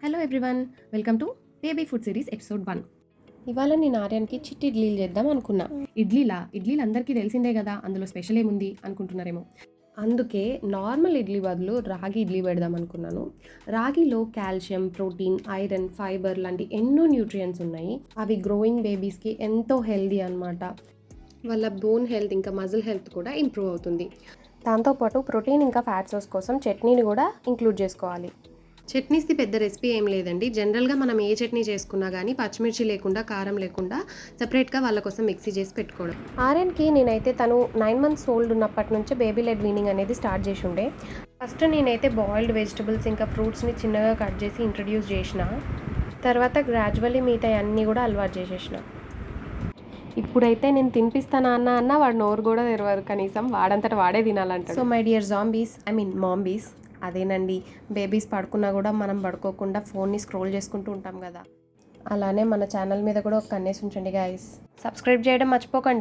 Hello everyone, welcome to baby food series episode 1. ఇవాళ నేను ఆర్యాన్కి చిట్టి ఇడ్లీలు చేద్దాం అనుకున్నా. ఇడ్లీలు అందరికీ తెలిసిందే కదా, అందులో స్పెషల్ ఏముంది అనుకుంటున్నారేమో. అందుకే నార్మల్ ఇడ్లీ బదులు రాగి ఇడ్లీ పెడదాం అనుకున్నాను. రాగిలో కాల్షియం, ప్రోటీన్, ఐరన్, ఫైబర్ లాంటి ఎన్నో న్యూట్రియంట్స్ ఉన్నాయి. అవి గ్రోయింగ్ బేబీస్కి ఎంతో హెల్దీ అన్నమాట. వాళ్ళ బోన్ హెల్త్ ఇంకా మజిల్ హెల్త్ కూడా ఇంప్రూవ్ అవుతుంది. దాంతోపాటు ప్రోటీన్ ఇంకా ఫ్యాట్ సోర్స్ కోసం చట్నీని కూడా ఇంక్లూడ్ చేసుకోవాలి. చట్నీస్ది పెద్ద రెసిపీ ఏం లేదండి. జనరల్గా మనం ఏ చట్నీ చేసుకున్నా కానీ పచ్చిమిర్చి లేకుండా, కారం లేకుండా సపరేట్గా వాళ్ళ కోసం మిక్సీ చేసి పెట్టుకోవడం. ఆర్యన్కి నేనైతే తను 9 months ఓల్డ్ ఉన్నప్పటి నుంచి బేబీ లెడ్ వీనింగ్ అనేది స్టార్ట్ చేసి ఉండే. ఫస్ట్ నేనైతే బాయిల్డ్ వెజిటబుల్స్ ఇంకా ఫ్రూట్స్ని చిన్నగా కట్ చేసి ఇంట్రడ్యూస్ చేసిన. తర్వాత గ్రాడ్యువల్లీ మిగతా అన్నీ కూడా అలవాటు చేసేసిన. ఇప్పుడైతే నేను తినిపిస్తానా అన్న వాడు నోరు కూడా తెరవరు, కనీసం వాడంతట వాడే తినాలంటాడు. సో మై డియర్ జాంబీస్, మాంబీస్, అదేనండి, బేబీస్ పడుకున్నా కూడా మనం పడుకోకుండా ఫోన్ని స్క్రోల్ చేసుకుంటూ ఉంటాం కదా, అలానే మన ఛానల్ మీద కూడా ఒక కన్నేసి ఉంచండి గైస్. సబ్స్క్రైబ్ చేయడం మర్చిపోకండి.